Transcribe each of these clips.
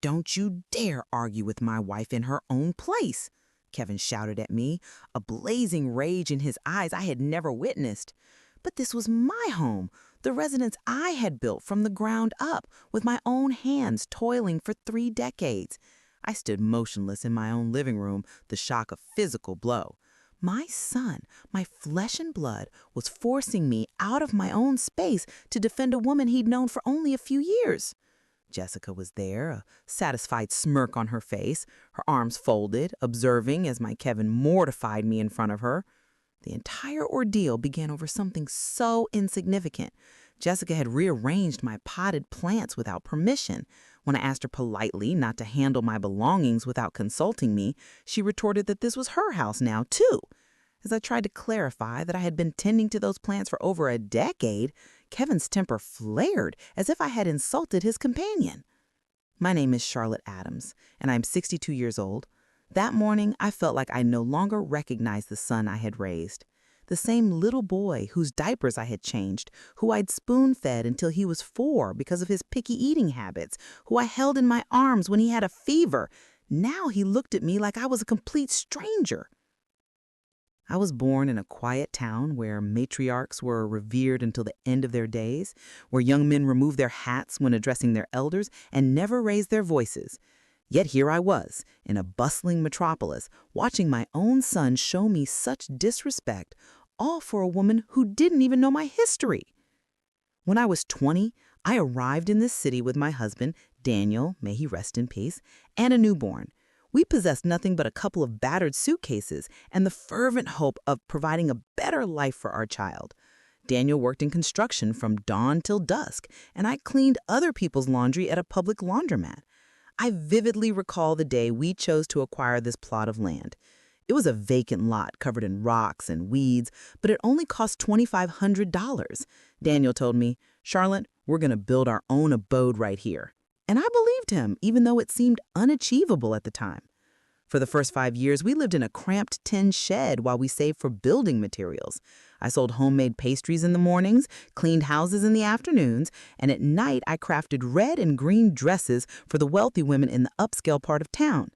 "Don't you dare argue with my wife in her own place," Kevin shouted at me, a blazing rage in his eyes I had never witnessed. But this was my home, the residence I had built from the ground up, with my own hands toiling for 3 decades. I stood motionless in my own living room, the shock a physical blow. My son, my flesh and blood, was forcing me out of my own space to defend a woman he'd known for only a few years. Jessica was there, a satisfied smirk on her face, her arms folded, observing as my Kevin mortified me in front of her. The entire ordeal began over something so insignificant. Jessica had rearranged my potted plants without permission. When I asked her politely not to handle my belongings without consulting me, she retorted that this was her house now, too. As I tried to clarify that I had been tending to those plants for over a decade, Kevin's temper flared as if I had insulted his companion. My name is Charlotte Adams, and I'm 62 years old. That morning, I felt like I no longer recognized the son I had raised. The same little boy whose diapers I had changed, who I'd spoon-fed until he was 4 because of his picky eating habits, who I held in my arms when he had a fever. Now he looked at me like I was a complete stranger. I was born in a quiet town where matriarchs were revered until the end of their days, where young men removed their hats when addressing their elders and never raised their voices. Yet here I was, in a bustling metropolis, watching my own son show me such disrespect, all for a woman who didn't even know my history. When I was 20, I arrived in this city with my husband, Daniel, may he rest in peace, and a newborn. We possessed nothing but a couple of battered suitcases and the fervent hope of providing a better life for our child. Daniel worked in construction from dawn till dusk, and I cleaned other people's laundry at a public laundromat. I vividly recall the day we chose to acquire this plot of land. It was a vacant lot covered in rocks and weeds, but it only cost $2,500. Daniel told me, "Charlotte, we're going to build our own abode right here." And I believed him, even though it seemed unachievable at the time. For the first 5 years, we lived in a cramped tin shed while we saved for building materials. I sold homemade pastries in the mornings, cleaned houses in the afternoons, and at night I crafted red and green dresses for the wealthy women in the upscale part of town.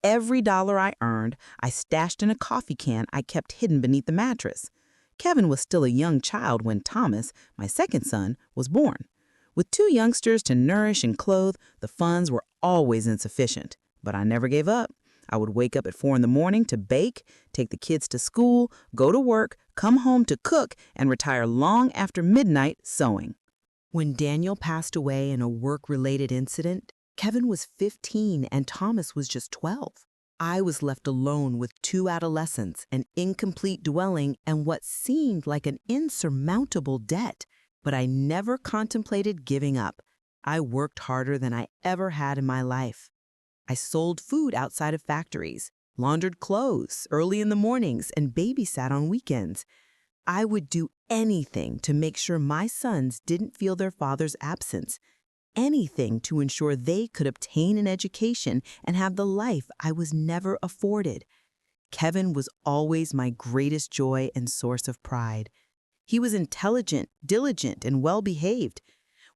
Every dollar I earned, I stashed in a coffee can I kept hidden beneath the mattress. Kevin was still a young child when Thomas, my second son, was born. With 2 youngsters to nourish and clothe, the funds were always insufficient. But I never gave up. I would wake up at 4 in the morning to bake, take the kids to school, go to work, come home to cook, and retire long after midnight sewing. When Daniel passed away in a work-related incident, Kevin was 15 and Thomas was just 12. I was left alone with 2 adolescents, an incomplete dwelling, and what seemed like an insurmountable debt. But I never contemplated giving up. I worked harder than I ever had in my life. I sold food outside of factories, laundered clothes early in the mornings, and babysat on weekends. I would do anything to make sure my sons didn't feel their father's absence, anything to ensure they could obtain an education and have the life I was never afforded. Kevin was always my greatest joy and source of pride. He was intelligent, diligent, and well-behaved.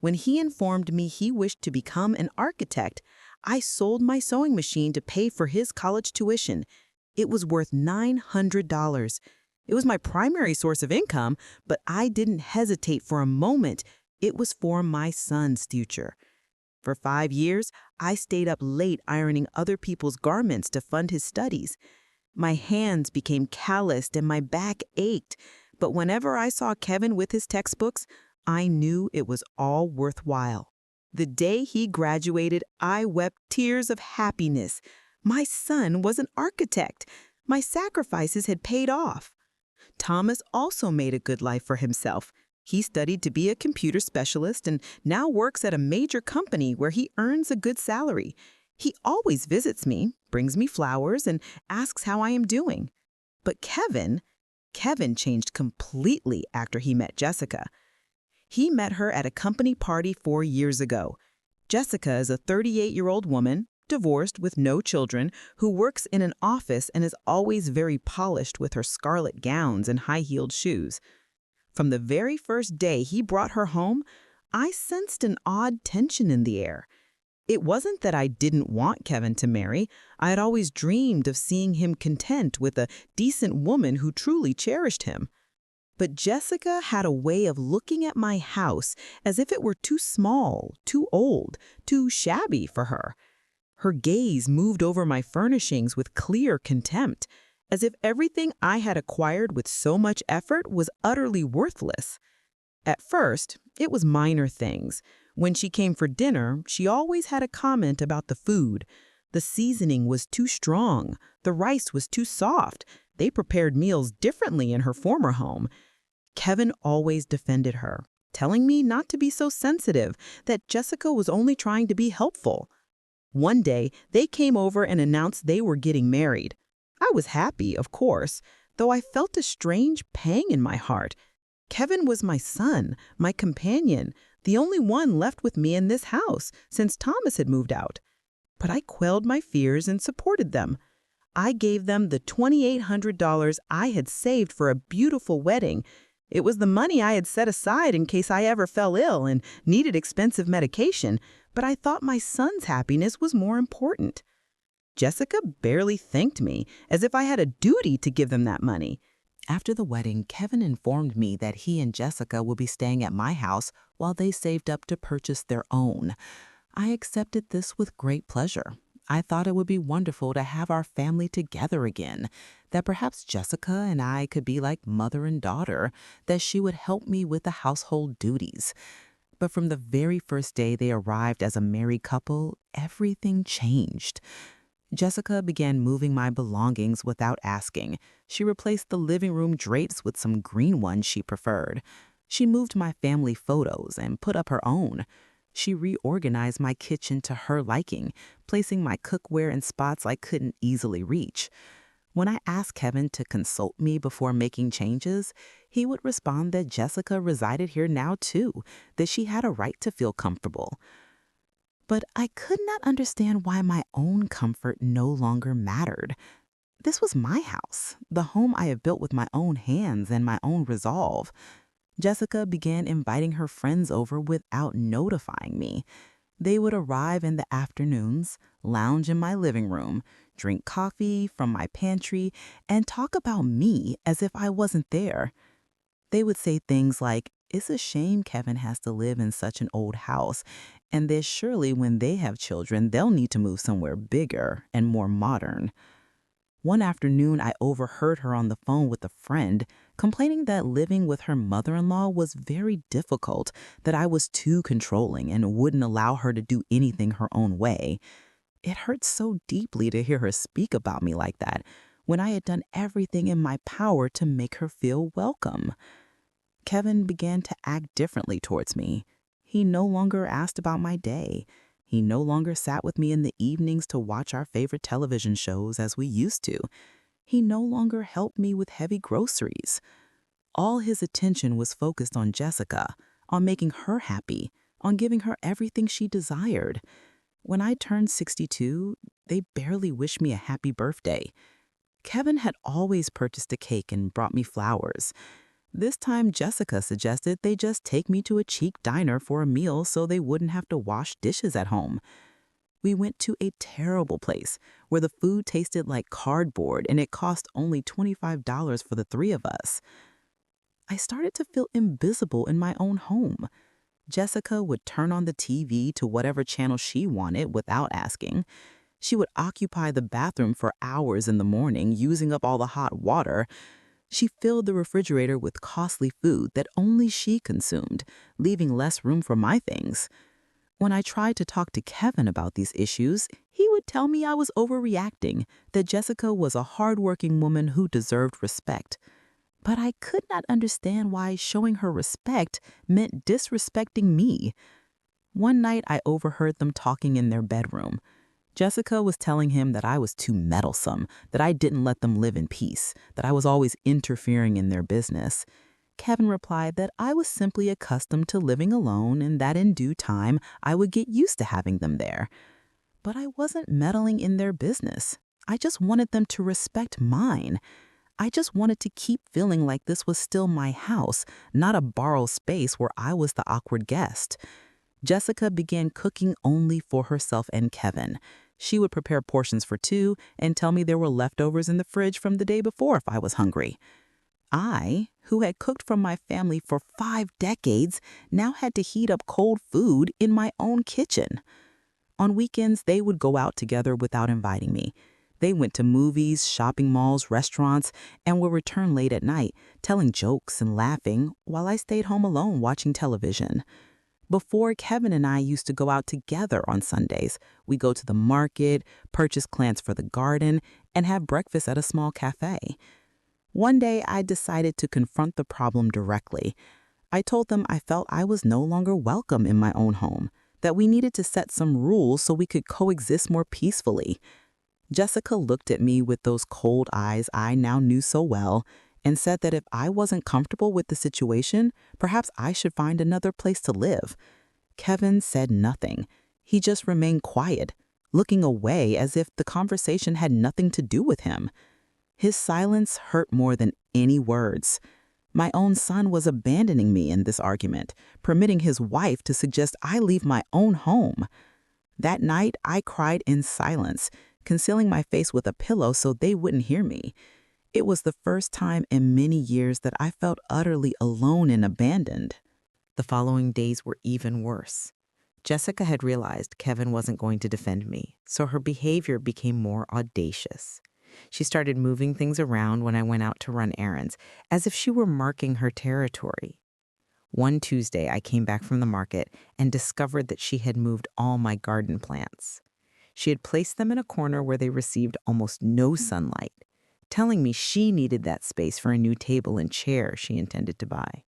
When he informed me he wished to become an architect, I sold my sewing machine to pay for his college tuition. It was worth $900. It was my primary source of income, but I didn't hesitate for a moment. It was for my son's future. For 5 years, I stayed up late ironing other people's garments to fund his studies. My hands became calloused and my back ached. But whenever I saw Kevin with his textbooks, I knew it was all worthwhile. The day he graduated, I wept tears of happiness. My son was an architect. My sacrifices had paid off. Thomas also made a good life for himself. He studied to be a computer specialist and now works at a major company where he earns a good salary. He always visits me, brings me flowers, and asks how I am doing. But Kevin changed completely after he met Jessica. He met her at a company party 4 years ago. Jessica is a 38-year-old woman, divorced with no children, who works in an office and is always very polished with her scarlet gowns and high-heeled shoes. From the very first day he brought her home, I sensed an odd tension in the air. It wasn't that I didn't want Kevin to marry. I had always dreamed of seeing him content with a decent woman who truly cherished him. But Jessica had a way of looking at my house as if it were too small, too old, too shabby for her. Her gaze moved over my furnishings with clear contempt, as if everything I had acquired with so much effort was utterly worthless. At first, it was minor things. When she came for dinner, she always had a comment about the food. The seasoning was too strong, the rice was too soft. They prepared meals differently in her former home. Kevin always defended her, telling me not to be so sensitive, that Jessica was only trying to be helpful. One day, they came over and announced they were getting married. I was happy, of course, though I felt a strange pang in my heart. Kevin was my son, my companion, the only one left with me in this house since Thomas had moved out. But I quelled my fears and supported them. I gave them the $2,800 I had saved for a beautiful wedding. It was the money I had set aside in case I ever fell ill and needed expensive medication, but I thought my son's happiness was more important. Jessica barely thanked me, as if I had a duty to give them that money. After the wedding, Kevin informed me that he and Jessica would be staying at my house while they saved up to purchase their own. I accepted this with great pleasure. I thought it would be wonderful to have our family together again, that perhaps Jessica and I could be like mother and daughter, that she would help me with the household duties. But from the very first day they arrived as a married couple, everything changed. Jessica began moving my belongings without asking. She replaced the living room drapes with some green ones she preferred. She moved my family photos and put up her own. She reorganized my kitchen to her liking, placing my cookware in spots I couldn't easily reach. When I asked Kevin to consult me before making changes, he would respond that Jessica resided here now too, that she had a right to feel comfortable. But I could not understand why my own comfort no longer mattered. This was my house, the home I had built with my own hands and my own resolve. Jessica began inviting her friends over without notifying me. They would arrive in the afternoons, lounge in my living room, drink coffee from my pantry, and talk about me as if I wasn't there. They would say things like, "It's a shame Kevin has to live in such an old house, and that surely when they have children, they'll need to move somewhere bigger and more modern." One afternoon, I overheard her on the phone with a friend, complaining that living with her mother-in-law was very difficult, that I was too controlling and wouldn't allow her to do anything her own way. It hurt so deeply to hear her speak about me like that, when I had done everything in my power to make her feel welcome. Kevin began to act differently towards me. He no longer asked about my day. He no longer sat with me in the evenings to watch our favorite television shows as we used to. He no longer helped me with heavy groceries. All his attention was focused on Jessica, on making her happy, on giving her everything she desired. When I turned 62, they barely wished me a happy birthday. Kevin had always purchased a cake and brought me flowers. This time, Jessica suggested they just take me to a cheap diner for a meal so they wouldn't have to wash dishes at home. We went to a terrible place where the food tasted like cardboard and it cost only $25 for the three of us. I started to feel invisible in my own home. Jessica would turn on the TV to whatever channel she wanted without asking. She would occupy the bathroom for hours in the morning, using up all the hot water. She filled the refrigerator with costly food that only she consumed, leaving less room for my things. When I tried to talk to Kevin about these issues, he would tell me I was overreacting, that Jessica was a hardworking woman who deserved respect. But I could not understand why showing her respect meant disrespecting me. One night, I overheard them talking in their bedroom. Jessica was telling him that I was too meddlesome, that I didn't let them live in peace, that I was always interfering in their business. Kevin replied that I was simply accustomed to living alone and that in due time I would get used to having them there. But I wasn't meddling in their business. I just wanted them to respect mine. I just wanted to keep feeling like this was still my house, not a borrowed space where I was the awkward guest. Jessica began cooking only for herself and Kevin. She would prepare portions for two and tell me there were leftovers in the fridge from the day before if I was hungry. I, who had cooked for my family for 5 decades, now had to heat up cold food in my own kitchen. On weekends, they would go out together without inviting me. They went to movies, shopping malls, restaurants, and would return late at night, telling jokes and laughing while I stayed home alone watching television. Before, Kevin and I used to go out together on Sundays. We go to the market, purchase plants for the garden, and have breakfast at a small cafe. One day, I decided to confront the problem directly. I told them I felt I was no longer welcome in my own home, that we needed to set some rules so we could coexist more peacefully. Jessica looked at me with those cold eyes I now knew so well and said that if I wasn't comfortable with the situation, perhaps I should find another place to live. Kevin said nothing. He just remained quiet, looking away as if the conversation had nothing to do with him. His silence hurt more than any words. My own son was abandoning me in this argument, permitting his wife to suggest I leave my own home. That night, I cried in silence, concealing my face with a pillow so they wouldn't hear me. It was the first time in many years that I felt utterly alone and abandoned. The following days were even worse. Jessica had realized Kevin wasn't going to defend me, so her behavior became more audacious. She started moving things around when I went out to run errands, as if she were marking her territory. One Tuesday, I came back from the market and discovered that she had moved all my garden plants. She had placed them in a corner where they received almost no sunlight, telling me she needed that space for a new table and chair she intended to buy.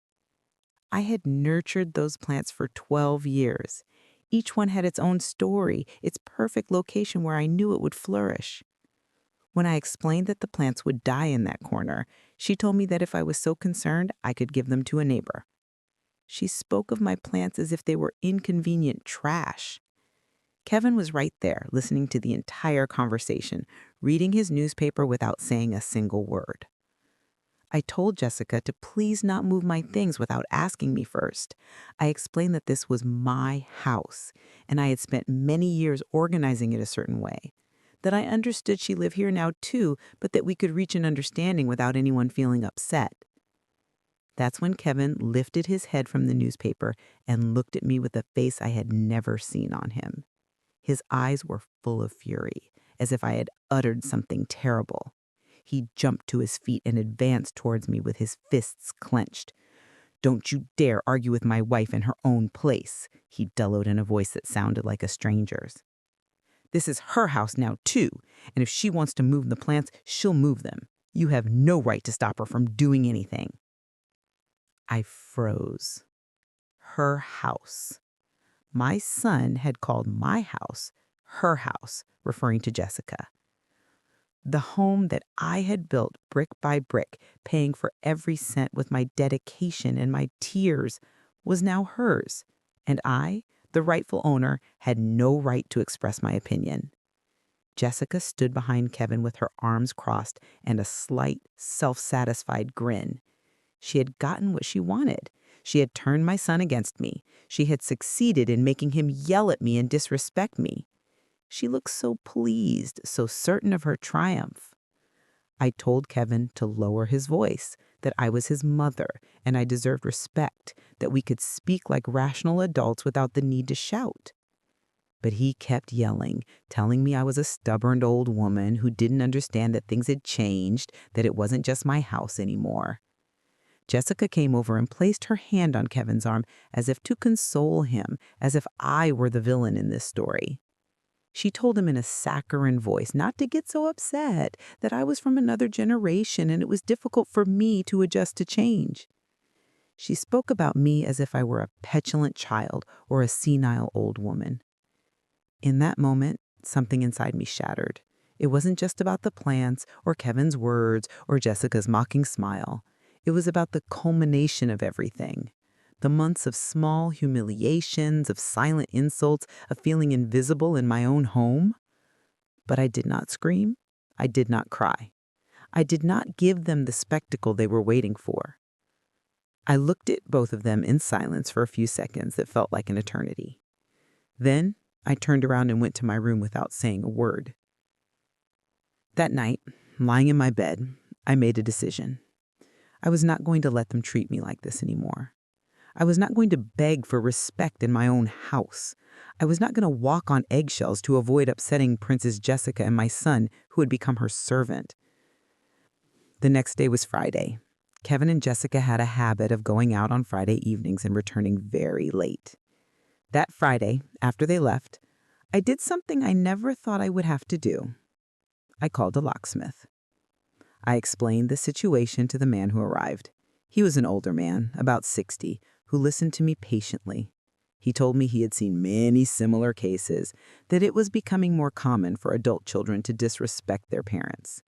I had nurtured those plants for 12 years. Each one had its own story, its perfect location where I knew it would flourish. When I explained that the plants would die in that corner, she told me that if I was so concerned, I could give them to a neighbor. She spoke of my plants as if they were inconvenient trash. Kevin was right there, listening to the entire conversation, reading his newspaper without saying a single word. I told Jessica to please not move my things without asking me first. I explained that this was my house, and I had spent many years organizing it a certain way. That I understood she lived here now too, but that we could reach an understanding without anyone feeling upset. That's when Kevin lifted his head from the newspaper and looked at me with a face I had never seen on him. His eyes were full of fury, as if I had uttered something terrible. He jumped to his feet and advanced towards me with his fists clenched. "Don't you dare argue with my wife in her own place," he bellowed in a voice that sounded like a stranger's. "This is her house now, too, and if she wants to move the plants, she'll move them. You have no right to stop her from doing anything." I froze. Her house. My son had called my house her house, referring to Jessica. The home that I had built brick by brick, paying for every cent with my dedication and my tears, was now hers, and I, the rightful owner, had no right to express my opinion. Jessica stood behind Kevin with her arms crossed and a slight, self-satisfied grin. She had gotten what she wanted. She had turned my son against me. She had succeeded in making him yell at me and disrespect me. She looked so pleased, so certain of her triumph. I told Kevin to lower his voice, that I was his mother and I deserved respect, that we could speak like rational adults without the need to shout. But he kept yelling, telling me I was a stubborn old woman who didn't understand that things had changed, that it wasn't just my house anymore. Jessica came over and placed her hand on Kevin's arm as if to console him, as if I were the villain in this story. She told him in a saccharine voice not to get so upset, that I was from another generation and it was difficult for me to adjust to change. She spoke about me as if I were a petulant child or a senile old woman. In that moment, something inside me shattered. It wasn't just about the plants or Kevin's words or Jessica's mocking smile. It was about the culmination of everything. The months of small humiliations, of silent insults, of feeling invisible in my own home. But I did not scream. I did not cry. I did not give them the spectacle they were waiting for. I looked at both of them in silence for a few seconds that felt like an eternity. Then I turned around and went to my room without saying a word. That night, lying in my bed, I made a decision. I was not going to let them treat me like this anymore. I was not going to beg for respect in my own house. I was not going to walk on eggshells to avoid upsetting Princess Jessica and my son, who had become her servant. The next day was Friday. Kevin and Jessica had a habit of going out on Friday evenings and returning very late. That Friday, after they left, I did something I never thought I would have to do. I called a locksmith. I explained the situation to the man who arrived. He was an older man, about 60, who listened to me patiently. He told me he had seen many similar cases, that it was becoming more common for adult children to disrespect their parents.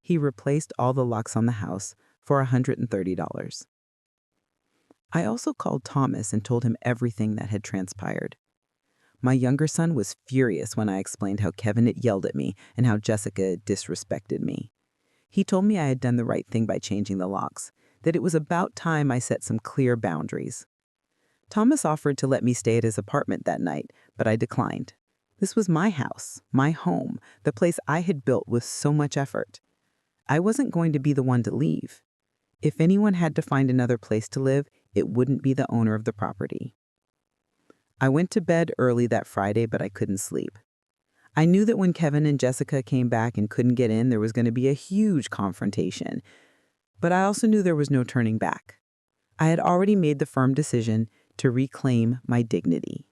He replaced all the locks on the house for $130. I also called Thomas and told him everything that had transpired. My younger son was furious when I explained how Kevin had yelled at me and how Jessica had disrespected me. He told me I had done the right thing by changing the locks, that it was about time I set some clear boundaries. Thomas offered to let me stay at his apartment that night, but I declined. This was my house, my home, the place I had built with so much effort. I wasn't going to be the one to leave. If anyone had to find another place to live, it wouldn't be the owner of the property. I went to bed early that Friday, but I couldn't sleep. I knew that when Kevin and Jessica came back and couldn't get in, there was going to be a huge confrontation. But I also knew there was no turning back. I had already made the firm decision to reclaim my dignity.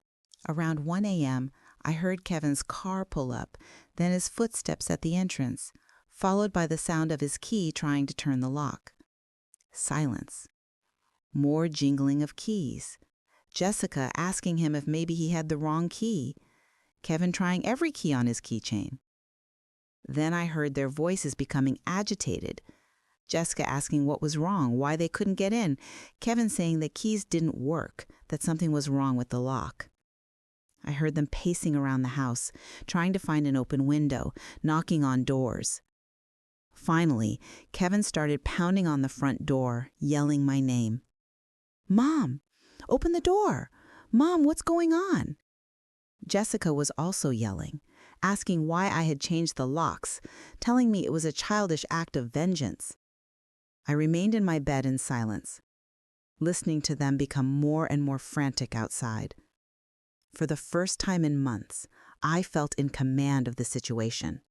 Around 1 a.m., I heard Kevin's car pull up, then his footsteps at the entrance, followed by the sound of his key trying to turn the lock. Silence. More jingling of keys. Jessica asking him if maybe he had the wrong key. Kevin trying every key on his keychain. Then I heard their voices becoming agitated. Jessica asking what was wrong, why they couldn't get in. Kevin saying the keys didn't work, that something was wrong with the lock. I heard them pacing around the house, trying to find an open window, knocking on doors. Finally, Kevin started pounding on the front door, yelling my name. "Mom, open the door! Mom, what's going on?" Jessica was also yelling, asking why I had changed the locks, telling me it was a childish act of vengeance. I remained in my bed in silence, listening to them become more and more frantic outside. For the first time in months, I felt in command of the situation.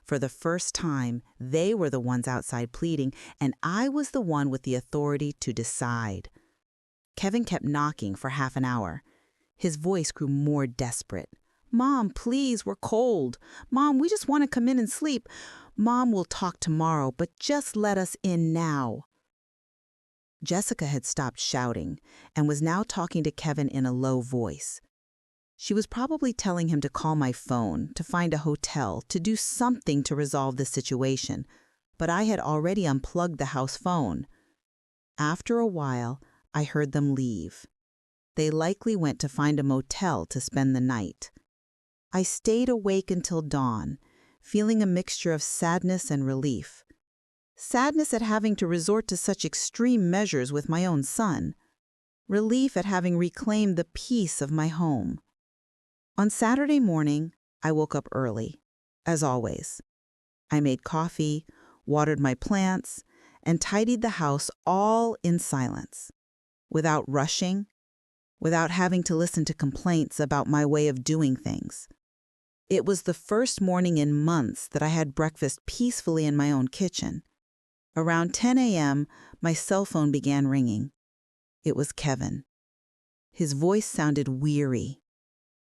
For the first time, they were the ones outside pleading, and I was the one with the authority to decide. Kevin kept knocking for half an hour. His voice grew more desperate. "Mom, please, we're cold. Mom, we just want to come in and sleep. Mom, we'll talk tomorrow, but just let us in now." Jessica had stopped shouting and was now talking to Kevin in a low voice. She was probably telling him to call my phone, to find a hotel, to do something to resolve the situation, but I had already unplugged the house phone. After a while, I heard them leave. They likely went to find a motel to spend the night. I stayed awake until dawn, feeling a mixture of sadness and relief. Sadness at having to resort to such extreme measures with my own son. Relief at having reclaimed the peace of my home. On Saturday morning, I woke up early, as always. I made coffee, watered my plants, and tidied the house all in silence, without rushing, without having to listen to complaints about my way of doing things. It was the first morning in months that I had breakfast peacefully in my own kitchen. Around 10 a.m., my cell phone began ringing. It was Kevin. His voice sounded weary,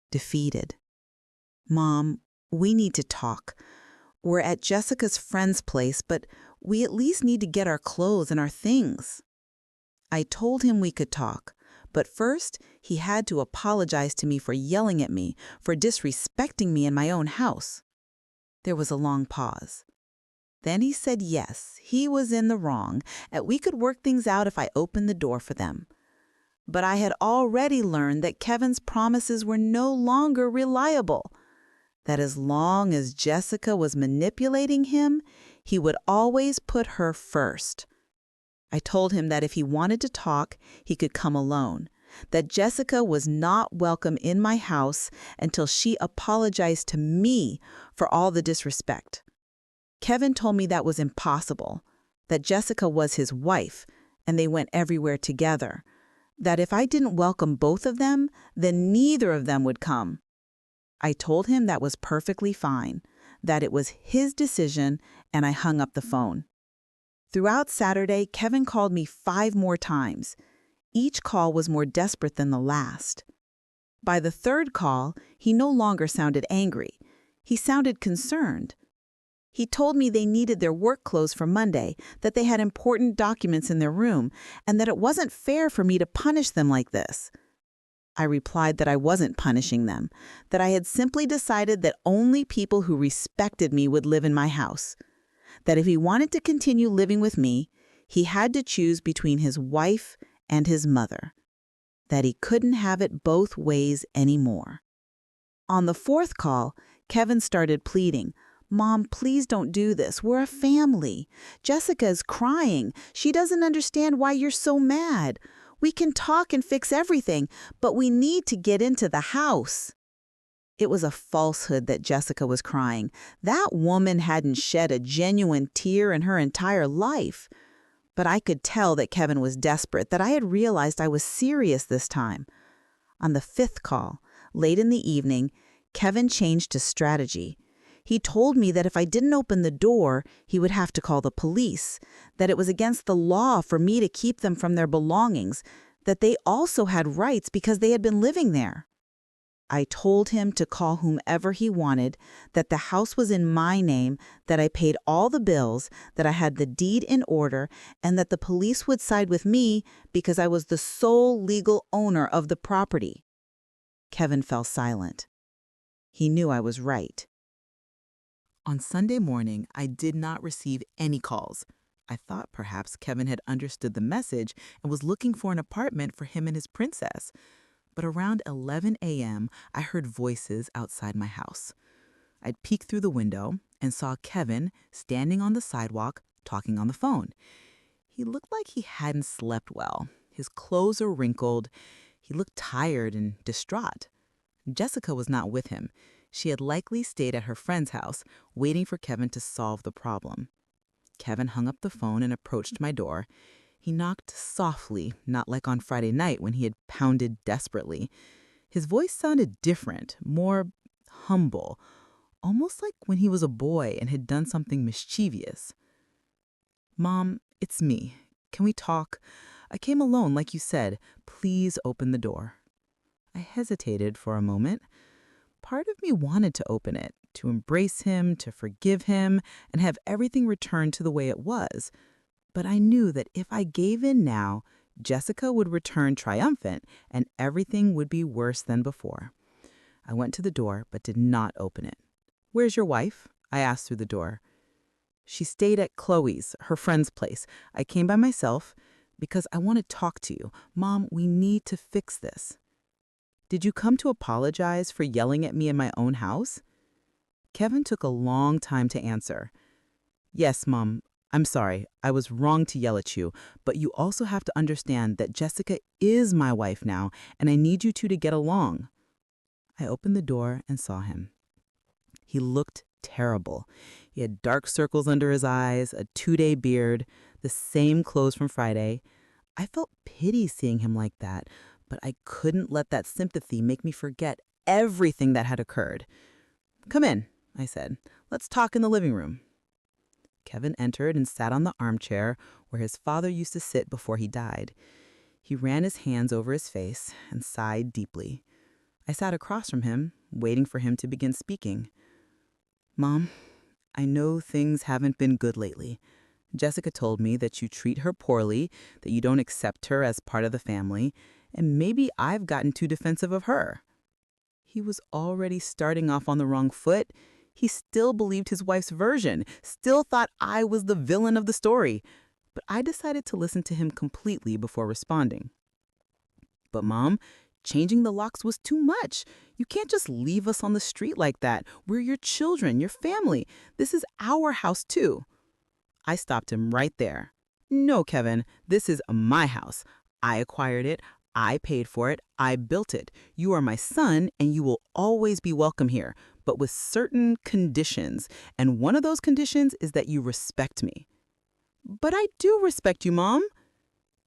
defeated. "Mom, we need to talk. We're at Jessica's friend's place, but we at least need to get our clothes and our things." I told him we could talk, but first he had to apologize to me for yelling at me, for disrespecting me in my own house. There was a long pause. Then he said yes, he was in the wrong, and we could work things out if I opened the door for them. But I had already learned that Kevin's promises were no longer reliable, that as long as Jessica was manipulating him, he would always put her first. I told him that if he wanted to talk, he could come alone, that Jessica was not welcome in my house until she apologized to me for all the disrespect. Kevin told me that was impossible, that Jessica was his wife, and they went everywhere together, that if I didn't welcome both of them, then neither of them would come. I told him that was perfectly fine, that it was his decision, and I hung up the phone. Throughout Saturday, Kevin called me 5 more times. Each call was more desperate than the last. By the third call, he no longer sounded angry. He sounded concerned. He told me they needed their work clothes for Monday, that they had important documents in their room, and that it wasn't fair for me to punish them like this. I replied that I wasn't punishing them, that I had simply decided that only people who respected me would live in my house, that if he wanted to continue living with me, he had to choose between his wife and his mother, that he couldn't have it both ways anymore. On the fourth call, Kevin started pleading, "Mom, please don't do this. We're a family. Jessica is crying. She doesn't understand why you're so mad. We can talk and fix everything, but we need to get into the house." It was a falsehood that Jessica was crying. That woman hadn't shed a genuine tear in her entire life. But I could tell that Kevin was desperate, that I had realized I was serious this time. On the 5th call, late in the evening, Kevin changed his strategy. He told me that if I didn't open the door, he would have to call the police, that it was against the law for me to keep them from their belongings, that they also had rights because they had been living there. I told him to call whomever he wanted, that the house was in my name, that I paid all the bills, that I had the deed in order, and that the police would side with me because I was the sole legal owner of the property. Kevin fell silent. He knew I was right. On Sunday morning, I did not receive any calls. I thought perhaps Kevin had understood the message and was looking for an apartment for him and his princess. But around 11 a.m., I heard voices outside my house. I'd peeked through the window and saw Kevin standing on the sidewalk talking on the phone. He looked like he hadn't slept well. His clothes were wrinkled. He looked tired and distraught. Jessica was not with him. She had likely stayed at her friend's house, waiting for Kevin to solve the problem. Kevin hung up the phone and approached my door. He knocked softly, not like on Friday night when he had pounded desperately. His voice sounded different, more humble, almost like when he was a boy and had done something mischievous. "Mom, it's me. Can we talk? I came alone, like you said. Please open the door." I hesitated for a moment. Part of me wanted to open it, to embrace him, to forgive him, and have everything returned to the way it was. But I knew that if I gave in now, Jessica would return triumphant and everything would be worse than before. I went to the door but did not open it. "Where's your wife?" I asked through the door. "She stayed at Chloe's, her friend's place. I came by myself because I want to talk to you. Mom, we need to fix this." "Did you come to apologize for yelling at me in my own house?" Kevin took a long time to answer. "Yes, Mom. I'm sorry, I was wrong to yell at you, but you also have to understand that Jessica is my wife now, and I need you two to get along." I opened the door and saw him. He looked terrible. He had dark circles under his eyes, a 2-day beard, the same clothes from Friday. I felt pity seeing him like that, but I couldn't let that sympathy make me forget everything that had occurred. "Come in," I said. "Let's talk in the living room." Kevin entered and sat on the armchair where his father used to sit before he died. He ran his hands over his face and sighed deeply. I sat across from him, waiting for him to begin speaking. "Mom, I know things haven't been good lately. Jessica told me that you treat her poorly, that you don't accept her as part of the family, and maybe I've gotten too defensive of her." He was already starting off on the wrong foot. He still believed his wife's version, still thought I was the villain of the story. But I decided to listen to him completely before responding. "But Mom, changing the locks was too much. You can't just leave us on the street like that. We're your children, your family. This is our house too." I stopped him right there. "No, Kevin, this is my house. I acquired it. I paid for it. I built it. You are my son, and you will always be welcome here, but with certain conditions. And one of those conditions is that you respect me. But I do respect you, Mom.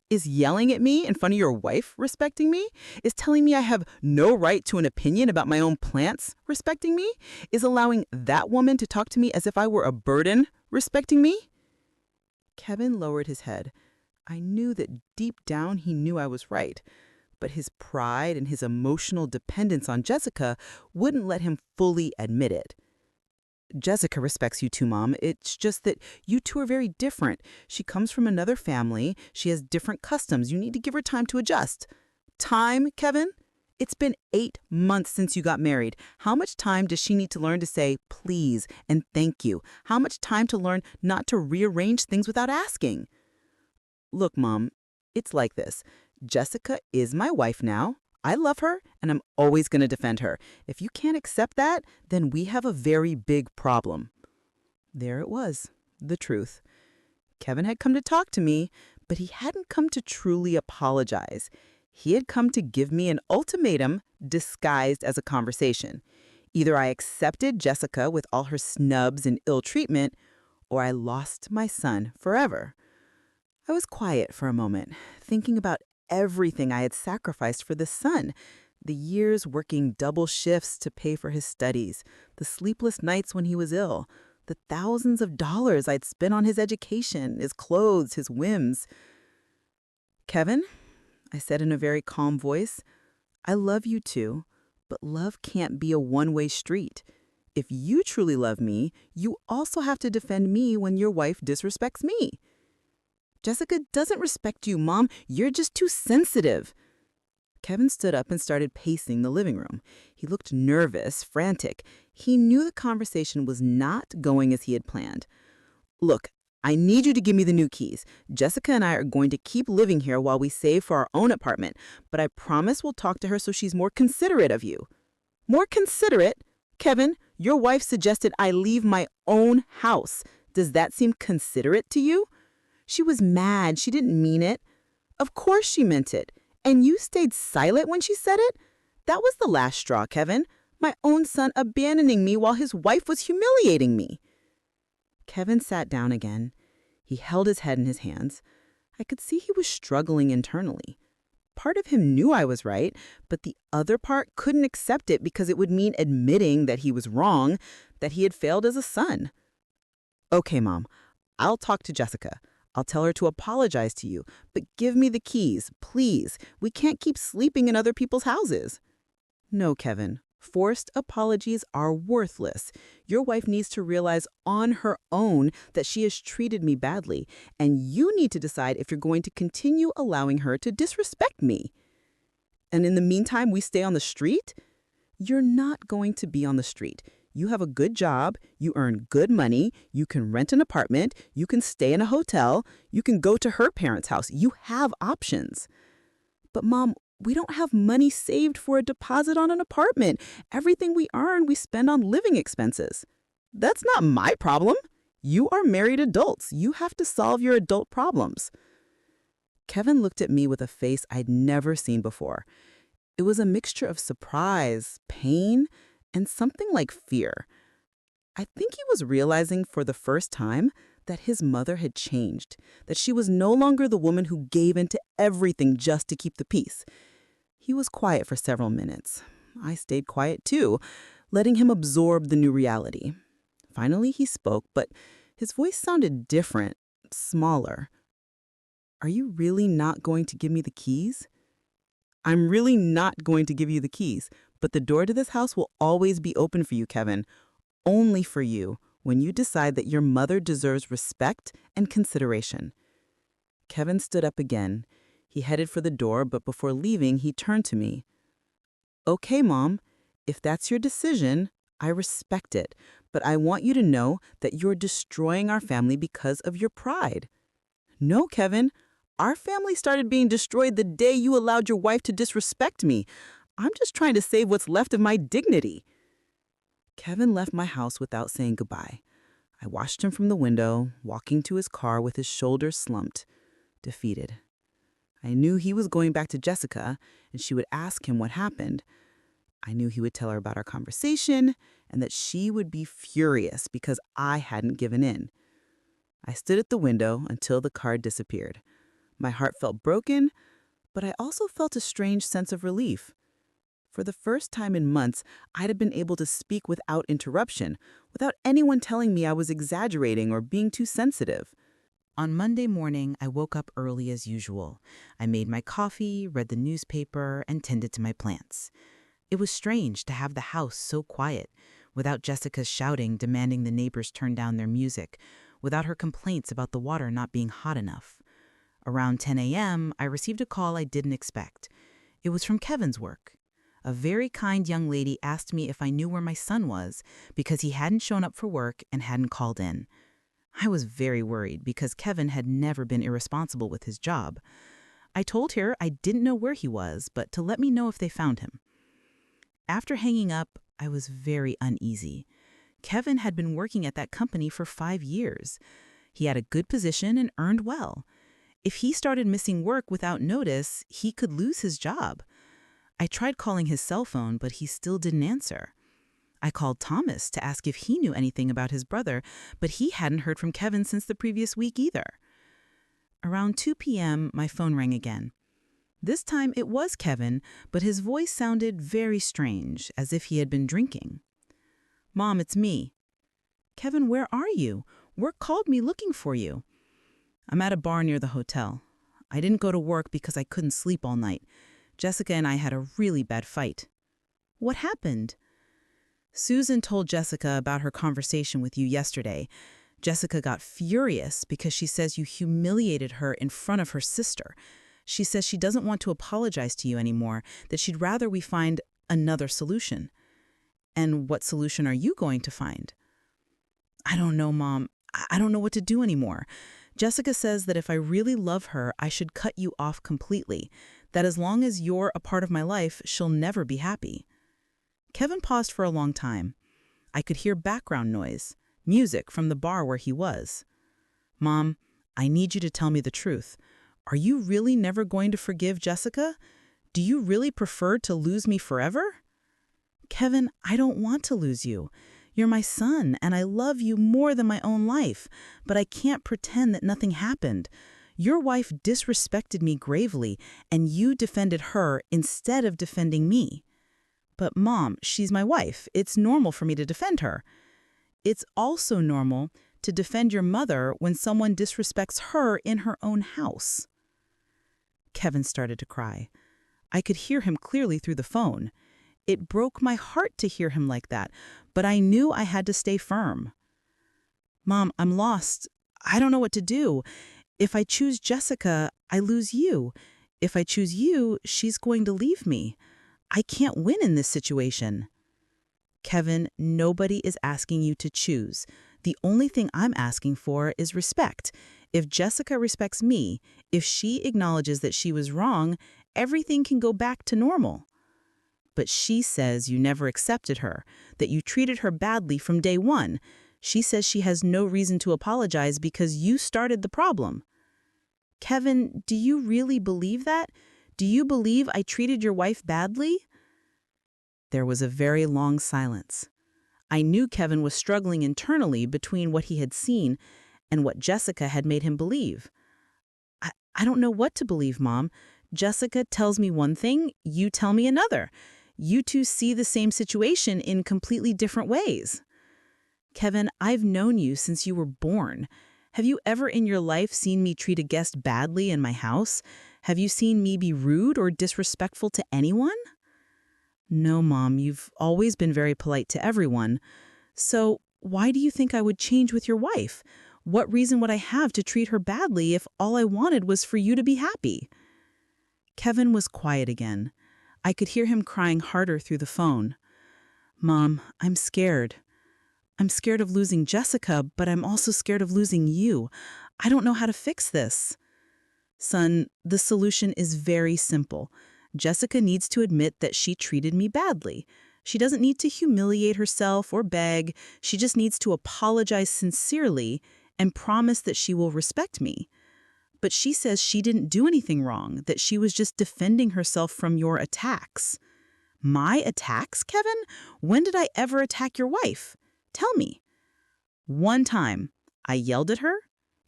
Is yelling at me in front of your wife respecting me? Is telling me I have no right to an opinion about my own plants respecting me? Is allowing that woman to talk to me as if I were a burden respecting me? Kevin lowered his head. I knew that deep down he knew I was right, but his pride and his emotional dependence on Jessica wouldn't let him fully admit it. Jessica respects you too, Mom. It's just that you two are very different. She comes from another family. She has different customs. You need to give her time to adjust. Time, Kevin? It's been 8 months since you got married. How much time does she need to learn to say please and thank you? How much time to learn not to rearrange things without asking? Look, Mom, it's like this. Jessica is my wife now. I love her, and I'm always going to defend her. If you can't accept that, then we have a very big problem. There it was, the truth. Kevin had come to talk to me, but he hadn't come to truly apologize. He had come to give me an ultimatum disguised as a conversation. Either I accepted Jessica with all her snubs and ill treatment, or I lost my son forever. I was quiet for a moment, thinking about everything I had sacrificed for this son. The years working double shifts to pay for his studies, the sleepless nights when he was ill, the thousands of dollars I'd spent on his education, his clothes, his whims. Kevin, I said in a very calm voice, I love you too, but love can't be a one-way street. If you truly love me, you also have to defend me when your wife disrespects me. Jessica doesn't respect you, Mom. You're just too sensitive. Kevin stood up and started pacing the living room. He looked nervous, frantic. He knew the conversation was not going as he had planned. Look, I need you to give me the new keys. Jessica and I are going to keep living here while we save for our own apartment, but I promise we'll talk to her so she's more considerate of you. More considerate? Kevin, your wife suggested I leave my own house. Does that seem considerate to you? She was mad. She didn't mean it. Of course she meant it. And you stayed silent when she said it? That was the last straw, Kevin. My own son abandoning me while his wife was humiliating me. Kevin sat down again. He held his head in his hands. I could see he was struggling internally. Part of him knew I was right, but the other part couldn't accept it because it would mean admitting that he was wrong, that he had failed as a son. Okay, Mom, I'll talk to Jessica. I'll tell her to apologize to you, but give me the keys, please. We can't keep sleeping in other people's houses. No, Kevin. Forced apologies are worthless. Your wife needs to realize on her own that she has treated me badly, and you need to decide if you're going to continue allowing her to disrespect me. And in the meantime, we stay on the street? You're not going to be on the street. You have a good job, you earn good money, you can rent an apartment, you can stay in a hotel, you can go to her parents' house. You have options. But Mom, we don't have money saved for a deposit on an apartment. Everything we earn, we spend on living expenses. That's not my problem. You are married adults. You have to solve your adult problems. Kevin looked at me with a face I'd never seen before. It was a mixture of surprise, pain, and something like fear. I think he was realizing for the first time that his mother had changed, that she was no longer the woman who gave in to everything just to keep the peace. He was quiet for several minutes. I stayed quiet too, letting him absorb the new reality. Finally, he spoke, but his voice sounded different, smaller. Are you really not going to give me the keys? I'm really not going to give you the keys, but the door to this house will always be open for you, Kevin. Only for you, when you decide that your mother deserves respect and consideration. Kevin stood up again. He headed for the door, but before leaving, he turned to me. Okay, Mom, if that's your decision, I respect it, but I want you to know that you're destroying our family because of your pride. No, Kevin, our family started being destroyed the day you allowed your wife to disrespect me. I'm just trying to save what's left of my dignity. Kevin left my house without saying goodbye. I watched him from the window, walking to his car with his shoulders slumped, defeated. I knew he was going back to Jessica, and she would ask him what happened. I knew he would tell her about our conversation and that she would be furious because I hadn't given in. I stood at the window until the card disappeared. My heart felt broken, but I also felt a strange sense of relief. For the first time in months, I'd have been able to speak without interruption, without anyone telling me I was exaggerating or being too sensitive. On Monday morning, I woke up early as usual. I made my coffee, read the newspaper, and tended to my plants. It was strange to have the house so quiet, without Jessica's shouting demanding the neighbors turn down their music, without her complaints about the water not being hot enough. Around 10 a.m., I received a call I didn't expect. It was from Kevin's work. A very kind young lady asked me if I knew where my son was because he hadn't shown up for work and hadn't called in. I was very worried because Kevin had never been irresponsible with his job. I told her I didn't know where he was, but to let me know if they found him. After hanging up, I was very uneasy. Kevin had been working at that company for 5 years. He had a good position and earned well. If he started missing work without notice, he could lose his job. I tried calling his cell phone, but he still didn't answer. I called Thomas to ask if he knew anything about his brother, but he hadn't heard from Kevin since the previous week either. Around 2 p.m., my phone rang again. This time it was Kevin, but his voice sounded very strange, as if he had been drinking. "Mom, it's me." "Kevin, where are you? Work called me looking for you." "I'm at a bar near the hotel. I didn't go to work because I couldn't sleep all night. Jessica and I had a really bad fight." "What happened?" "Susan told Jessica about her conversation with you yesterday. Jessica got furious because she says you humiliated her in front of her sister. She says she doesn't want to apologize to you anymore, that she'd rather we find another solution." "And what solution are you going to find?" "I don't know, Mom. I don't know what to do anymore. Jessica says that if I really love her, I should cut you off completely, that as long as you're a part of my life, she'll never be happy." Kevin paused for a long time. I could hear background noise, music from the bar where he was. "Mom, I need you to tell me the truth. Are you really never going to forgive Jessica? Do you really prefer to lose me forever?" "Kevin, I don't want to lose you. You're my son, and I love you more than my own life, but I can't pretend that nothing happened. Your wife disrespected me gravely, and you defended her instead of defending me." "But Mom, she's my wife. It's normal for me to defend her." "It's also normal to defend your mother when someone disrespects her in her own house." Kevin started to cry. I could hear him clearly through the phone. It broke my heart to hear him like that, but I knew I had to stay firm. "Mom, I'm lost. I don't know what to do. If I choose Jessica, I lose you. If I choose you, she's going to leave me. I can't win in this situation." "Kevin, nobody is asking you to choose. The only thing I'm asking for is respect. If Jessica respects me, if she acknowledges that she was wrong, everything can go back to normal." "But she says you never accepted her, that you treated her badly from day one. She says she has no reason to apologize because you started the problem." "Kevin, do you really believe that? Do you believe I treated your wife badly?" There was a very long silence. I knew Kevin was struggling internally between what he had seen and what Jessica had made him believe. I don't know what to believe, Mom. Jessica tells me one thing, you tell me another. You two see the same situation in completely different ways." "Kevin, I've known you since you were born. Have you ever in your life seen me treat a guest badly in my house? Have you seen me be rude or disrespectful to anyone?" "No, Mom, you've always been very polite to everyone. So why do you think I would change with your wife? What reason would I have to treat her badly if all I wanted was for you to be happy?" Kevin was quiet again. I could hear him crying harder through the phone. "Mom, I'm scared. I'm scared of losing Jessica, but I'm also scared of losing you. I don't know how to fix this." "Son, the solution is very simple. Jessica needs to admit that she treated me badly. She doesn't need to humiliate herself or beg. She just needs to apologize sincerely and promise that she will respect me. But she says she didn't do anything wrong, that she was just defending herself from your attacks. My attacks, Kevin? When did I ever attack your wife? Tell me. One time, I yelled at her?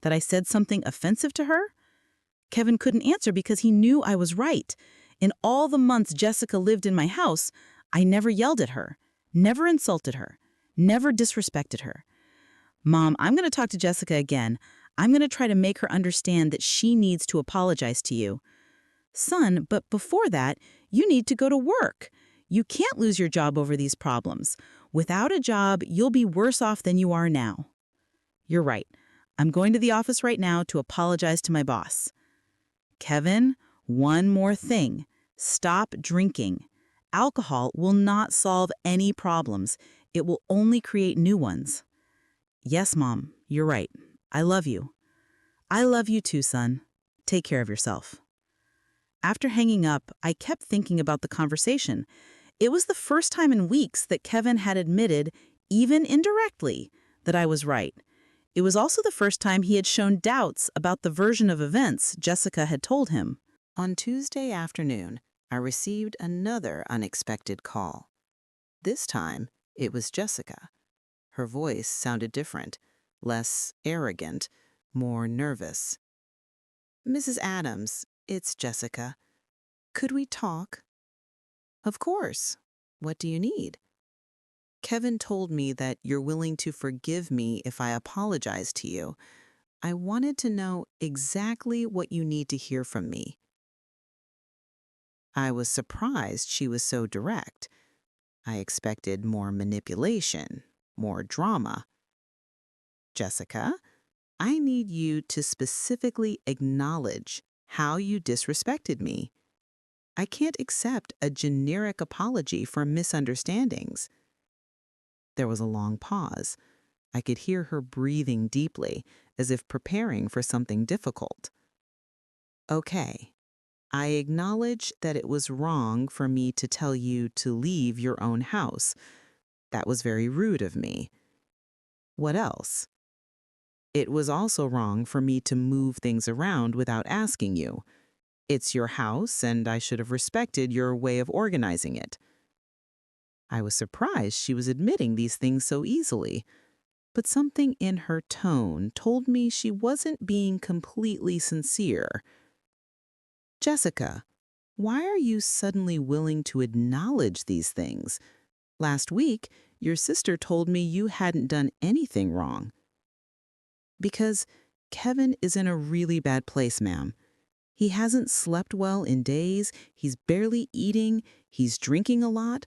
That I said something offensive to her? Kevin couldn't answer because he knew I was right. In all the months Jessica lived in my house, I never yelled at her, never insulted her, never disrespected her. Mom, I'm going to talk to Jessica again. I'm going to try to make her understand that she needs to apologize to you. Son, but before that, you need to go to work. You can't lose your job over these problems. Without a job, you'll be worse off than you are now. You're right. I'm going to the office right now to apologize to my boss. Kevin, one more thing. Stop drinking. Alcohol will not solve any problems. It will only create new ones. Yes, Mom, you're right. I love you. I love you too, son. Take care of yourself. After hanging up, I kept thinking about the conversation. It was the first time in weeks that Kevin had admitted, even indirectly, that I was right. It was also the first time he had shown doubts about the version of events Jessica had told him. On Tuesday afternoon, I received another unexpected call. This time, it was Jessica. Her voice sounded different, less arrogant, more nervous. "Mrs. Adams, it's Jessica. Could we talk?" "Of course. What do you need?" "Kevin told me that you're willing to forgive me if I apologize to you. I wanted to know exactly what you need to hear from me." I was surprised she was so direct. I expected more manipulation, more drama. "Jessica, I need you to specifically acknowledge how you disrespected me. I can't accept a generic apology for misunderstandings." There was a long pause. I could hear her breathing deeply, as if preparing for something difficult. "Okay, I acknowledge that it was wrong for me to tell you to leave your own house. That was very rude of me. What else?" "It was also wrong for me to move things around without asking you. It's your house, and I should have respected your way of organizing it." I was surprised she was admitting these things so easily, but something in her tone told me she wasn't being completely sincere. "Jessica, why are you suddenly willing to acknowledge these things? Last week, your sister told me you hadn't done anything wrong." "Because Kevin is in a really bad place, ma'am. He hasn't slept well in days, he's barely eating, he's drinking a lot.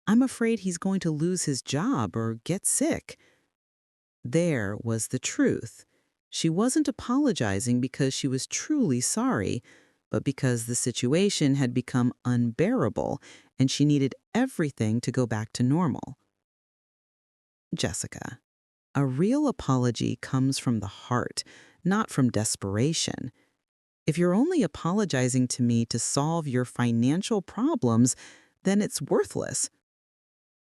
I'm afraid he's going to lose his job or get sick." There was the truth. She wasn't apologizing because she was truly sorry, but because the situation had become unbearable and she needed everything to go back to normal. "Jessica, a real apology comes from the heart, not from desperation. If you're only apologizing to me to solve your financial problems, then it's worthless."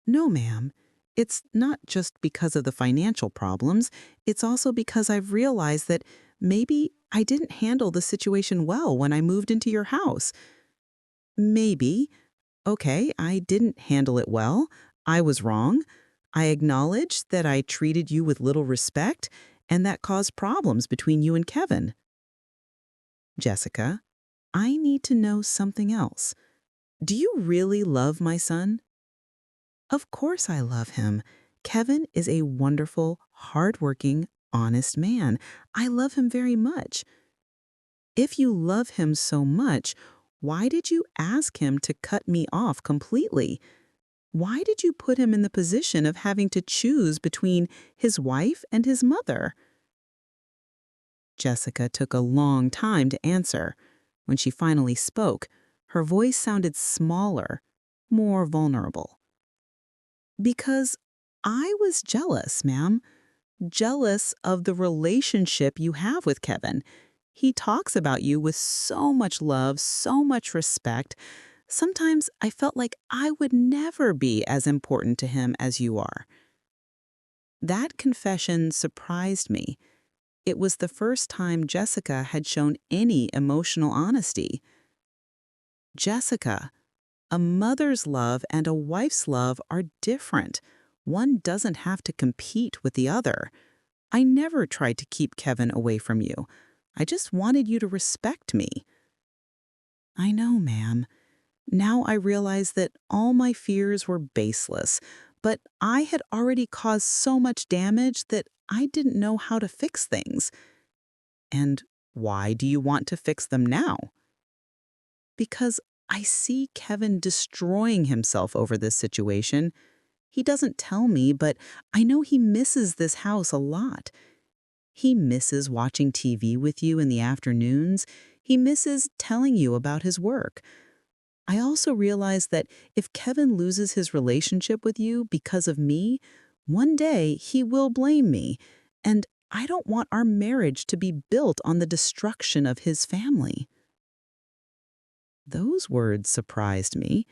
"No, ma'am. It's not just because of the financial problems. It's also because I've realized that maybe I didn't handle the situation well when I moved into your house." "Maybe. Okay, I didn't handle it well. I was wrong. I acknowledge that I treated you with little respect, and that caused problems between you and Kevin." "Jessica, I need to know something else. Do you really love my son?" "Of course I love him. Kevin is a wonderful, hardworking, honest man. I love him very much." "If you love him so much, why did you ask him to cut me off completely? Why did you put him in the position of having to choose between his wife and his mother?" Jessica took a long time to answer. When she finally spoke, her voice sounded smaller, more vulnerable. "Because I was jealous, ma'am. Jealous of the relationship you have with Kevin. He talks about you with so much love, so much respect. Sometimes I felt like I would never be as important to him as you are." That confession surprised me. It was the first time Jessica had shown any emotional honesty. Jessica, a mother's love and a wife's love are different. One doesn't have to compete with the other. I never tried to keep Kevin away from you. I just wanted you to respect me. I know, ma'am. Now I realize that all my fears were baseless, but I had already caused so much damage that I didn't know how to fix things. And why do you want to fix them now? Because I see Kevin destroying himself over this situation. He doesn't tell me, but I know he misses this house a lot. He misses watching TV with you in the afternoons. He misses telling you about his work. I also realize that if Kevin loses his relationship with you because of me, one day he will blame me, and I don't want our marriage to be built on the destruction of his family. Those words surprised me.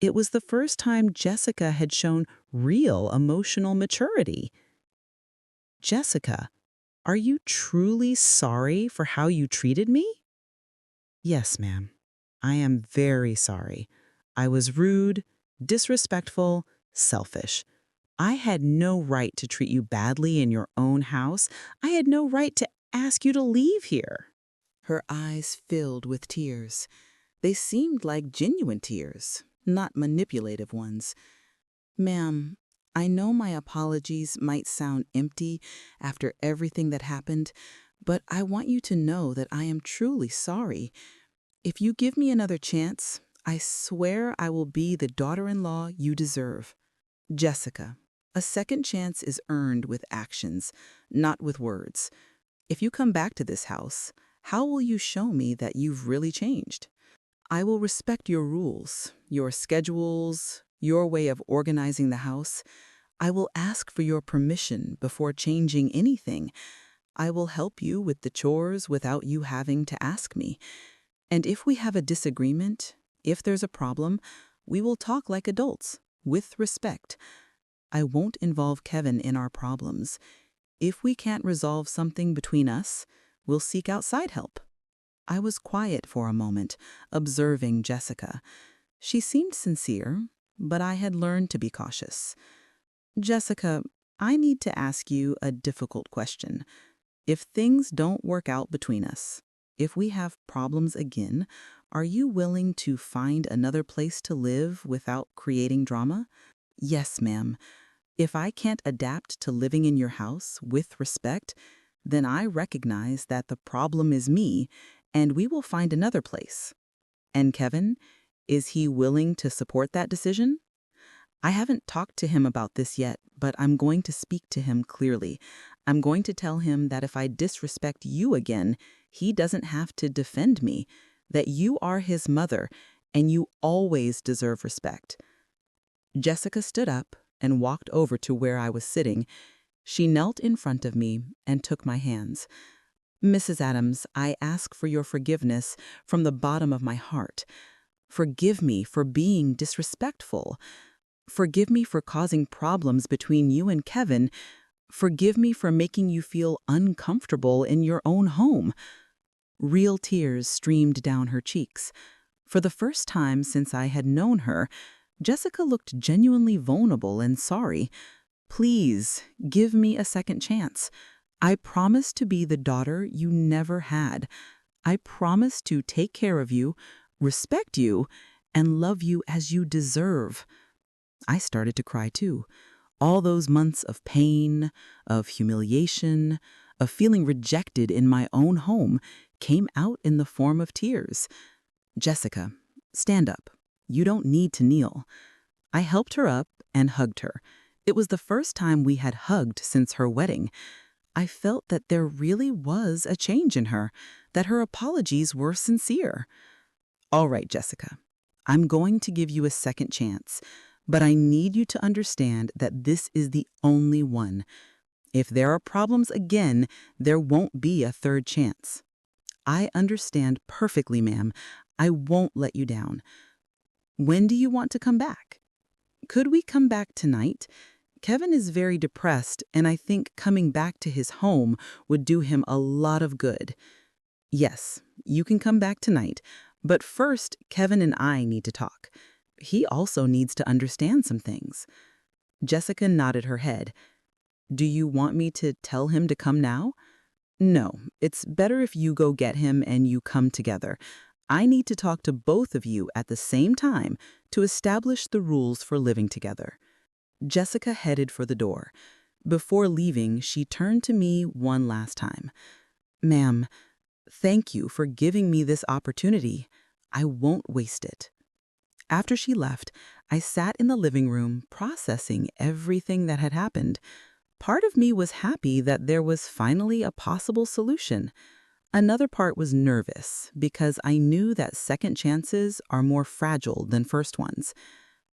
It was the first time Jessica had shown real emotional maturity. Jessica, are you truly sorry for how you treated me? Yes, ma'am. I am very sorry. I was rude, disrespectful, selfish. I had no right to treat you badly in your own house. I had no right to ask you to leave here. Her eyes filled with tears. They seemed like genuine tears, not manipulative ones. Ma'am, I know my apologies might sound empty after everything that happened, but I want you to know that I am truly sorry. If you give me another chance, I swear I will be the daughter-in-law you deserve. Jessica, a second chance is earned with actions, not with words. If you come back to this house, how will you show me that you've really changed? I will respect your rules, your schedules, your way of organizing the house. I will ask for your permission before changing anything. I will help you with the chores without you having to ask me. And if we have a disagreement, if there's a problem, we will talk like adults, with respect. I won't involve Kevin in our problems. If we can't resolve something between us, we'll seek outside help. I was quiet for a moment, observing Jessica. She seemed sincere, but I had learned to be cautious. Jessica, I need to ask you a difficult question. If things don't work out between us, if we have problems again, are you willing to find another place to live without creating drama? Yes, ma'am. If I can't adapt to living in your house with respect, then I recognize that the problem is me, and we will find another place. And Kevin, is he willing to support that decision? I haven't talked to him about this yet, but I'm going to speak to him clearly. I'm going to tell him that if I disrespect you again, he doesn't have to defend me, that you are his mother, and you always deserve respect. Jessica stood up and walked over to where I was sitting. She knelt in front of me and took my hands. Mrs. Adams, I ask for your forgiveness from the bottom of my heart. Forgive me for being disrespectful. Forgive me for causing problems between you and Kevin. Forgive me for making you feel uncomfortable in your own home. Real tears streamed down her cheeks. For the first time since I had known her, Jessica looked genuinely vulnerable and sorry. Please, give me a second chance. I promise to be the daughter you never had. I promise to take care of you, respect you, and love you as you deserve. I started to cry too. All those months of pain, of humiliation, of feeling rejected in my own home came out in the form of tears. Jessica, stand up. You don't need to kneel. I helped her up and hugged her. It was the first time we had hugged since her wedding. I felt that there really was a change in her, that her apologies were sincere. All right, Jessica, I'm going to give you a second chance, but I need you to understand that this is the only one. If there are problems again, there won't be a third chance. I understand perfectly, ma'am. I won't let you down. When do you want to come back? Could we come back tonight? Kevin is very depressed, and I think coming back to his home would do him a lot of good. Yes, you can come back tonight, but first, Kevin and I need to talk. He also needs to understand some things. Jessica nodded her head. Do you want me to tell him to come now? No, it's better if you go get him and you come together. I need to talk to both of you at the same time to establish the rules for living together. Jessica headed for the door. Before leaving, she turned to me one last time. Ma'am, thank you for giving me this opportunity. I won't waste it. After she left, I sat in the living room processing everything that had happened. Part of me was happy that there was finally a possible solution. Another part was nervous because I knew that second chances are more fragile than first ones.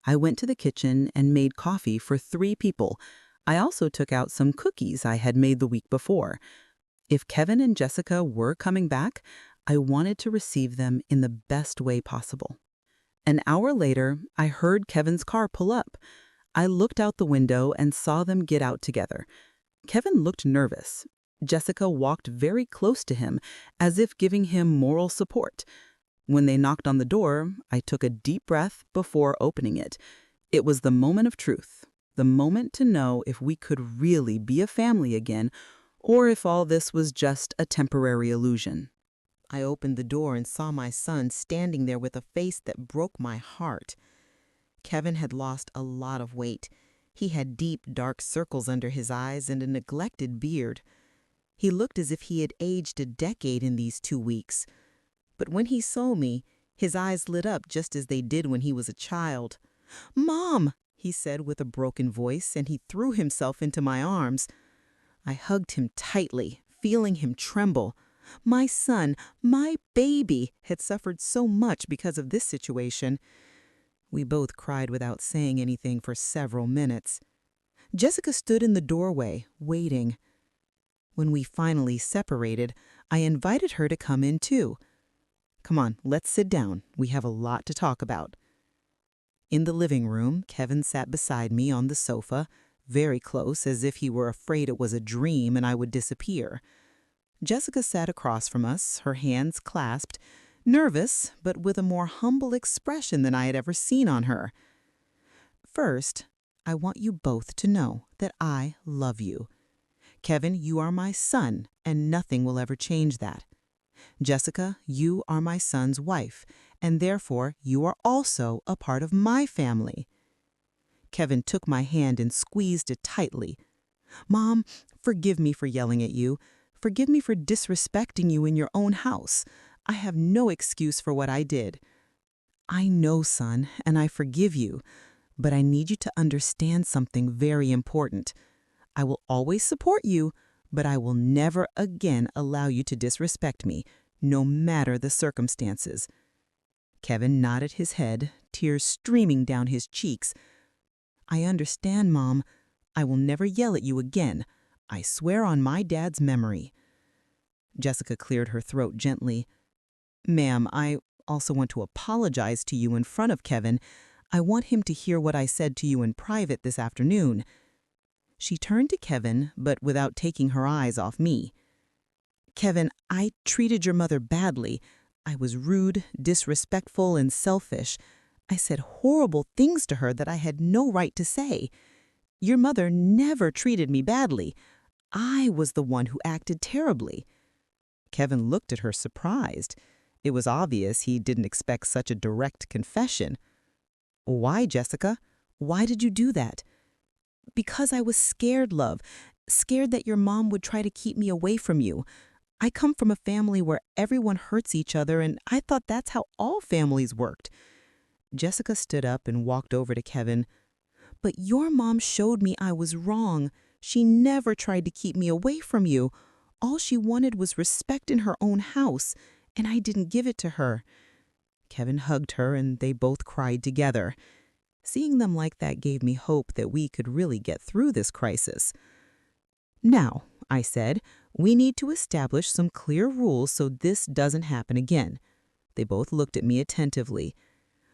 I went to the kitchen and made coffee for 3 people. I also took out some cookies I had made the week before. If Kevin and Jessica were coming back, I wanted to receive them in the best way possible. An hour later, I heard Kevin's car pull up. I looked out the window and saw them get out together. Kevin looked nervous. Jessica walked very close to him, as if giving him moral support. When they knocked on the door, I took a deep breath before opening it. It was the moment of truth, the moment to know if we could really be a family again, or if all this was just a temporary illusion. I opened the door and saw my son standing there with a face that broke my heart. Kevin had lost a lot of weight. He had deep, dark circles under his eyes and a neglected beard. He looked as if he had aged a decade in these 2 weeks. But when he saw me, his eyes lit up just as they did when he was a child. "Mom!" he said with a broken voice, and he threw himself into my arms. I hugged him tightly, feeling him tremble. My son, my baby, had suffered so much because of this situation. We both cried without saying anything for several minutes. Jessica stood in the doorway, waiting. When we finally separated, I invited her to come in too. "Come on, let's sit down. We have a lot to talk about." In the living room, Kevin sat beside me on the sofa, very close, as if he were afraid it was a dream and I would disappear. Jessica sat across from us, her hands clasped, nervous, but with a more humble expression than I had ever seen on her. "First, I want you both to know that I love you. Kevin, you are my son, and nothing will ever change that. Jessica, you are my son's wife, and therefore you are also a part of my family." Kevin took my hand and squeezed it tightly. "Mom, forgive me for yelling at you. Forgive me for disrespecting you in your own house. I have no excuse for what I did." "I know, son, and I forgive you, but I need you to understand something very important. I will always support you, but I will never again allow you to disrespect me, no matter the circumstances." Kevin nodded his head, tears streaming down his cheeks. "I understand, Mom. I will never yell at you again. I swear on my dad's memory." Jessica cleared her throat gently. "Ma'am, I also want to apologize to you in front of Kevin. I want him to hear what I said to you in private this afternoon." She turned to Kevin, but without taking her eyes off me. "Kevin, I treated your mother badly. I was rude, disrespectful, and selfish. I said horrible things to her that I had no right to say. Your mother never treated me badly. I was the one who acted terribly." Kevin looked at her surprised. It was obvious he didn't expect such a direct confession. "Why, Jessica? Why did you do that?" "Because I was scared, love. Scared that your mom would try to keep me away from you. I come from a family where everyone hurts each other, and I thought that's how all families worked." Jessica stood up and walked over to Kevin. "But your mom showed me I was wrong. She never tried to keep me away from you. All she wanted was respect in her own house, and I didn't give it to her." Kevin hugged her, and they both cried together. Seeing them like that gave me hope that we could really get through this crisis. "Now," I said, "we need to establish some clear rules so this doesn't happen again." They both looked at me attentively.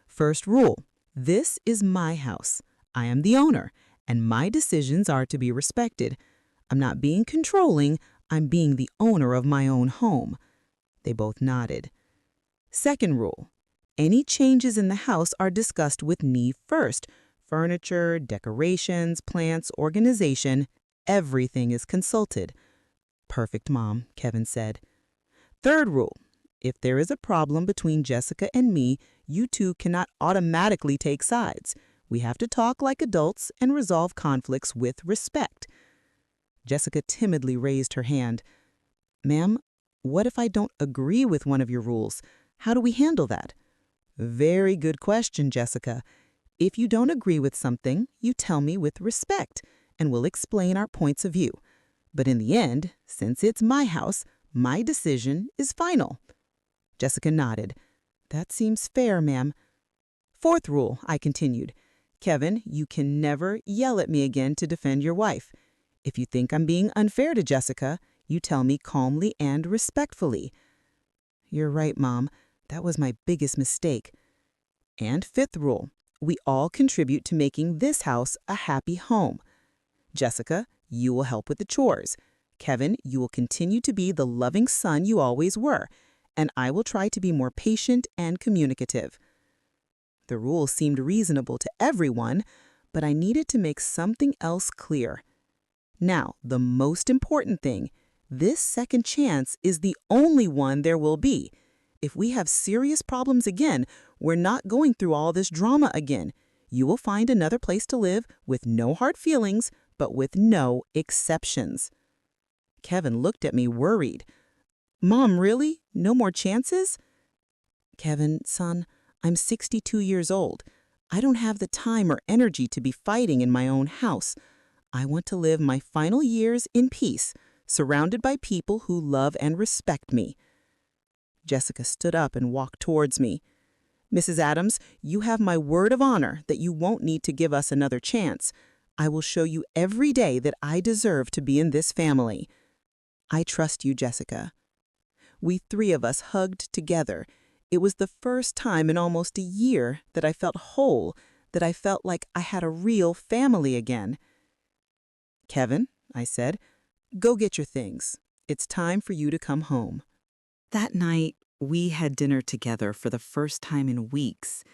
"First rule, this is my house. I am the owner, and my decisions are to be respected. I'm not being controlling, I'm being the owner of my own home." They both nodded. Second rule, any changes in the house are discussed with me first. Furniture, decorations, plants, organization, everything is consulted. "Perfect, Mom," Kevin said. Third rule, if there is a problem between Jessica and me, you two cannot automatically take sides. We have to talk like adults and resolve conflicts with respect. Jessica timidly raised her hand. "Ma'am, what if I don't agree with one of your rules? How do we handle that?" "Very good question, Jessica. If you don't agree with something, you tell me with respect, and we'll explain our points of view. But in the end, since it's my house, my decision is final." Jessica nodded. "That seems fair, ma'am." Fourth rule, I continued. "Kevin, you can never yell at me again to defend your wife. If you think I'm being unfair to Jessica, you tell me calmly and respectfully." "You're right, Mom. That was my biggest mistake." And fifth rule, we all contribute to making this house a happy home. Jessica, you will help with the chores. Kevin, you will continue to be the loving son you always were, and I will try to be more patient and communicative. The rules seemed reasonable to everyone, but I needed to make something else clear. Now, the most important thing, this second chance is the only one there will be. If we have serious problems again, we're not going through all this drama again. You will find another place to live with no hard feelings, but with no exceptions. Kevin looked at me worried. "Mom, really? No more chances?" "Kevin, son, I'm 62 years old. I don't have the time or energy to be fighting in my own house. I want to live my final years in peace, surrounded by people who love and respect me." Jessica stood up and walked towards me. "Mrs. Adams, you have my word of honor that you won't need to give us another chance. I will show you every day that I deserve to be in this family." "I trust you, Jessica." We three of us hugged together. It was the first time in almost a year that I felt whole, that I felt like I had a real family again. "Kevin," I said, "go get your things. It's time for you to come home." That night, we had dinner together for the first time in weeks.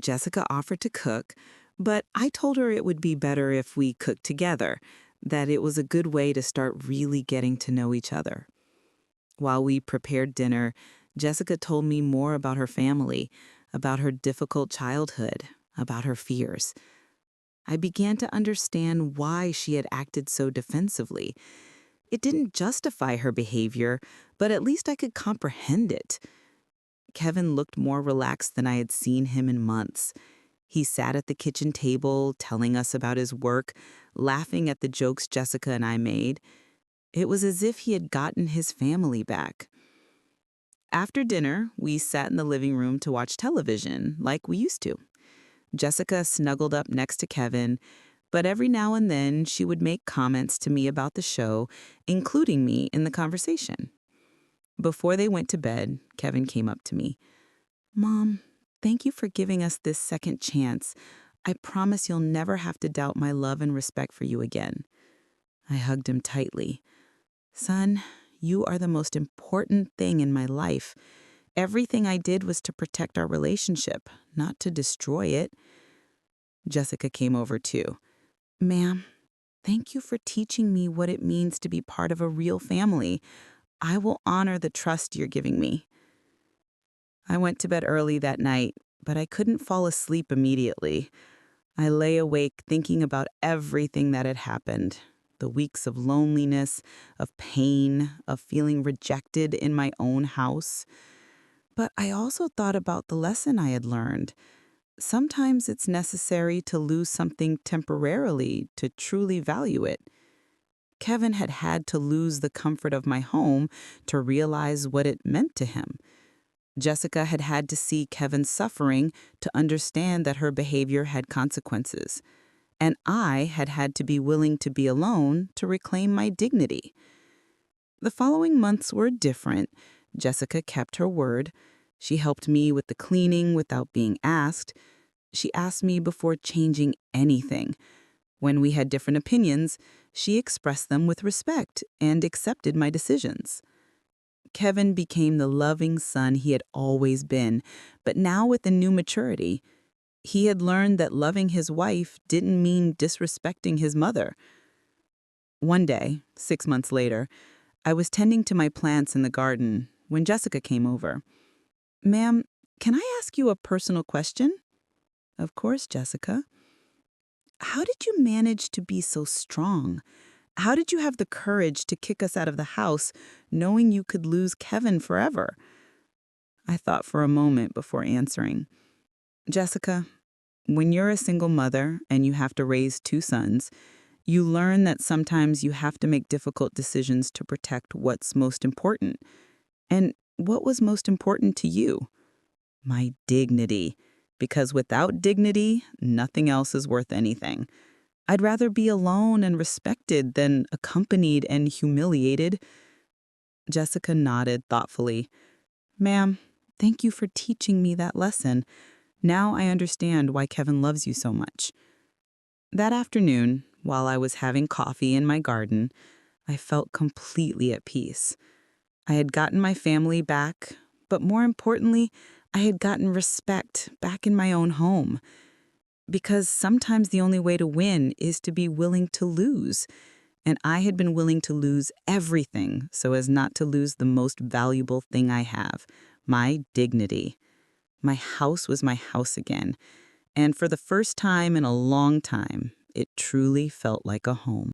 Jessica offered to cook, but I told her it would be better if we cooked together, that it was a good way to start really getting to know each other. While we prepared dinner, Jessica told me more about her family, about her difficult childhood, about her fears. I began to understand why she had acted so defensively. It didn't justify her behavior, but at least I could comprehend it. Kevin looked more relaxed than I had seen him in months. He sat at the kitchen table, telling us about his work, laughing at the jokes Jessica and I made. It was as if he had gotten his family back. After dinner, we sat in the living room to watch television, like we used to. Jessica snuggled up next to Kevin, but every now and then she would make comments to me about the show, including me in the conversation. Before they went to bed, Kevin came up to me. "Mom, thank you for giving us this second chance. I promise you'll never have to doubt my love and respect for you again." I hugged him tightly. "Son, you are the most important thing in my life. Everything I did was to protect our relationship, not to destroy it." Jessica came over too. "Ma'am, thank you for teaching me what it means to be part of a real family. I will honor the trust you're giving me." I went to bed early that night, but I couldn't fall asleep immediately. I lay awake thinking about everything that had happened. The weeks of loneliness, of pain, of feeling rejected in my own house. But I also thought about the lesson I had learned. Sometimes it's necessary to lose something temporarily to truly value it. Kevin had had to lose the comfort of my home to realize what it meant to him. Jessica had had to see Kevin's suffering to understand that her behavior had consequences. And I had had to be willing to be alone to reclaim my dignity. The following months were different. Jessica kept her word. She helped me with the cleaning without being asked. She asked me before changing anything. When we had different opinions, she expressed them with respect and accepted my decisions. Kevin became the loving son he had always been, but now with a new maturity. He had learned that loving his wife didn't mean disrespecting his mother. One day, 6 months later, I was tending to my plants in the garden when Jessica came over. "Ma'am, can I ask you a personal question?" "Of course, Jessica." "How did you manage to be so strong? How did you have the courage to kick us out of the house knowing you could lose Kevin forever?" I thought for a moment before answering. "Jessica, when you're a single mother and you have to raise 2 sons, you learn that sometimes you have to make difficult decisions to protect what's most important. And what was most important to you? My dignity. Because without dignity, nothing else is worth anything. I'd rather be alone and respected than accompanied and humiliated." Jessica nodded thoughtfully. "Ma'am, thank you for teaching me that lesson. Now I understand why Kevin loves you so much." That afternoon, while I was having coffee in my garden, I felt completely at peace. I had gotten my family back, but more importantly, I had gotten respect back in my own home. Because sometimes the only way to win is to be willing to lose. And I had been willing to lose everything so as not to lose the most valuable thing I have, my dignity. My house was my house again. And for the first time in a long time, it truly felt like a home.